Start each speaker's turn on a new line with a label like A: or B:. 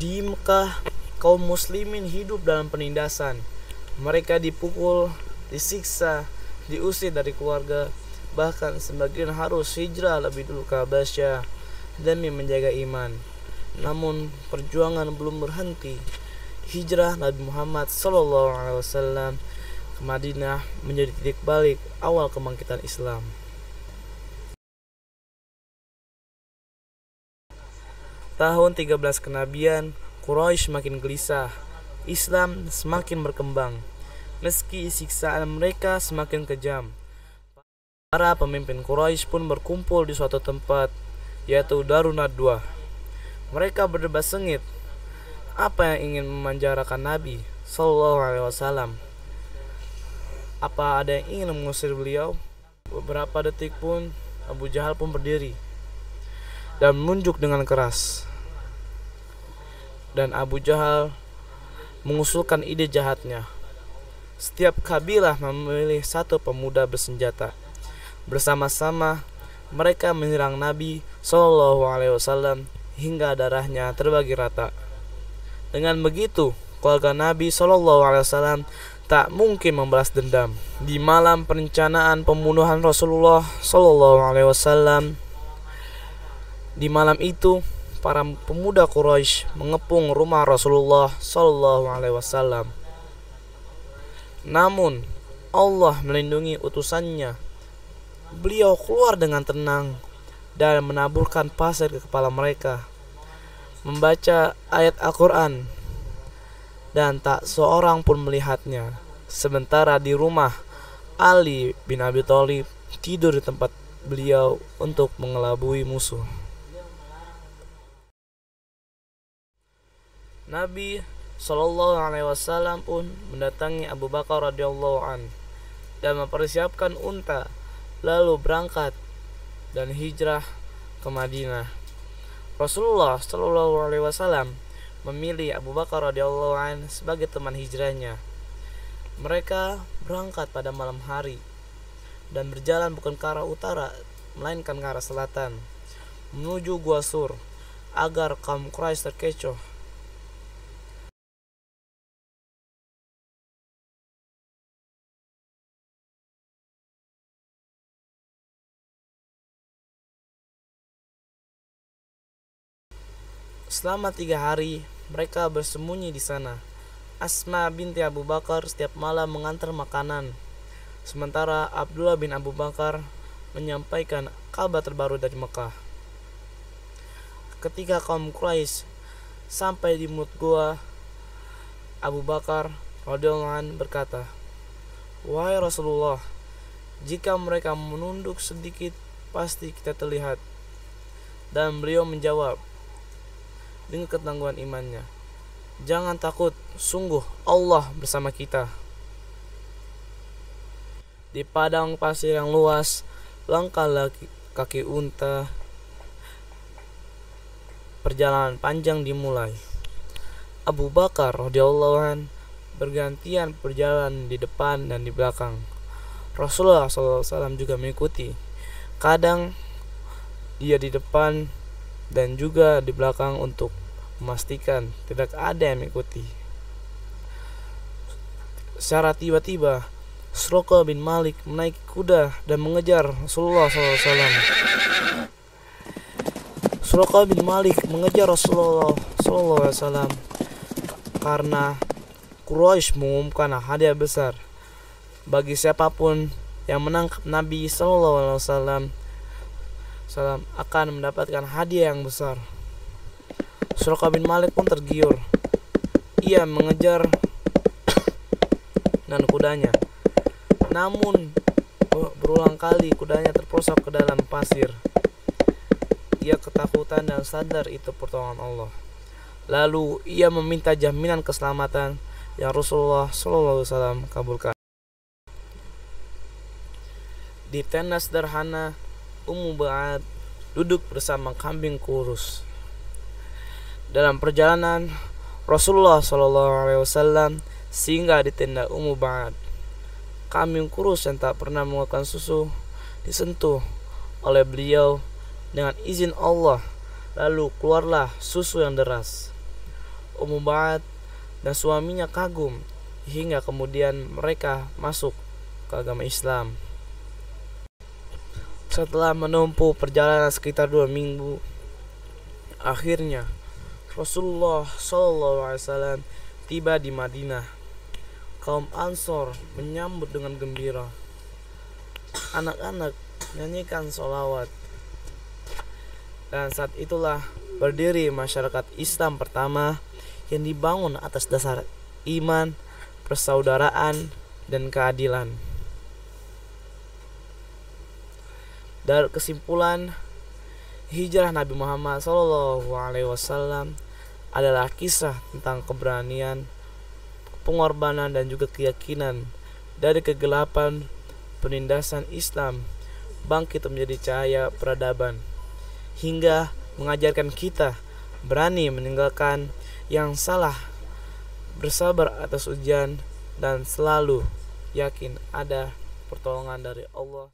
A: Di Mekah, kaum muslimin hidup dalam penindasan. Mereka dipukul, disiksa, diusir dari keluarga, bahkan sebagian harus hijrah lebih dulu ke Habasyah demi menjaga iman. Namun perjuangan belum berhenti. Hijrah Nabi Muhammad SAW ke Madinah menjadi titik balik awal kebangkitan Islam. Tahun 13 kenabian, Quraisy makin gelisah. Islam semakin berkembang. Meski siksaan mereka semakin kejam. Para pemimpin Quraisy pun berkumpul di suatu tempat, yaitu Darun Nadwah. Mereka berdebat sengit, apa yang ingin memenjarakan Nabi SAW? Apa ada yang ingin mengusir beliau? Beberapa detik pun Abu Jahal pun berdiri dan menunjuk dengan keras. Dan Abu Jahal mengusulkan ide jahatnya. Setiap kabilah memilih satu pemuda bersenjata. Bersama-sama mereka menyerang Nabi SAW hingga darahnya terbagi rata. Dengan begitu, keluarga Nabi SAW tak mungkin membalas dendam. Di malam perencanaan pembunuhan Rasulullah SAW, di malam itu para pemuda Quraisy mengepung rumah Rasulullah SAW. Namun Allah melindungi utusannya. Beliau keluar dengan tenang dan menaburkan pasir ke kepala mereka, membaca ayat Al-Quran, dan tak seorang pun melihatnya. Sementara di rumah, Ali bin Abi Thalib tidur di tempat beliau untuk mengelabui musuh. Nabi SAW pun mendatangi Abu Bakar radhiyallahu an dan mempersiapkan unta, lalu berangkat dan hijrah ke Madinah. Rasulullah SAW memilih Abu Bakar radhiyallahu an sebagai teman hijrahnya. Mereka berangkat pada malam hari dan berjalan bukan ke arah utara, melainkan ke arah selatan, menuju Gua Sur, agar kaum Quraisy terkecoh. Selama 3 hari mereka bersembunyi di sana. Asma binti Abu Bakar setiap malam mengantar makanan, sementara Abdullah bin Abu Bakar menyampaikan kabar terbaru dari Mekah. Ketika kaum Quraisy sampai di mulut gua, Abu Bakar radhiyallahu anhu berkata, "Wahai Rasulullah, jika mereka menunduk sedikit, pasti kita terlihat." Dan beliau menjawab dengan ketangguhan imannya, "Jangan takut, sungguh Allah bersama kita." Di padang pasir yang luas, langkah kaki unta. Perjalanan panjang dimulai. Abu Bakar radhiyallahu an bergantian berjalan di depan dan di belakang. Rasulullah SAW juga mengikuti. Kadang dia di depan dan juga di belakang untuk memastikan tidak ada yang mengikuti. Secara tiba-tiba, Suraqah bin Malik menaiki kuda dan mengejar Rasulullah SAW. Suraqah bin Malik mengejar Rasulullah SAW karena Quraisy mengumumkan hadiah besar bagi siapapun yang menangkap Nabi SAW akan mendapatkan hadiah yang besar. Suraqah bin Malik pun tergiur. Ia mengejar dan kudanya. Namun berulang kali kudanya terperosok ke dalam pasir. Ia ketakutan dan sadar itu pertolongan Allah. Lalu ia meminta jaminan keselamatan yang Rasulullah SAW kabulkan. Di tenda sederhana, Ummu Ba'ad duduk bersama kambing kurus. Dalam perjalanan, Rasulullah SAW singgah di tenda Ummu Ba'ad. Kambing kurus yang tak pernah mengeluarkan susu disentuh oleh beliau dengan izin Allah, lalu keluarlah susu yang deras. Ummu Ba'ad dan suaminya kagum hingga kemudian mereka masuk ke agama Islam. Setelah menempuh perjalanan sekitar 2 minggu, akhirnya Rasulullah SAW tiba di Madinah. Kaum Ansor menyambut dengan gembira. Anak-anak nyanyikan sholawat. Dan saat itulah berdiri masyarakat Islam pertama yang dibangun atas dasar iman, persaudaraan, dan keadilan. Dari kesimpulan, hijrah Nabi Muhammad SAW adalah kisah tentang keberanian, pengorbanan, dan juga keyakinan dari kegelapan penindasan Islam bangkit menjadi cahaya peradaban, hingga mengajarkan kita berani meninggalkan yang salah, bersabar atas ujian, dan selalu yakin ada pertolongan dari Allah.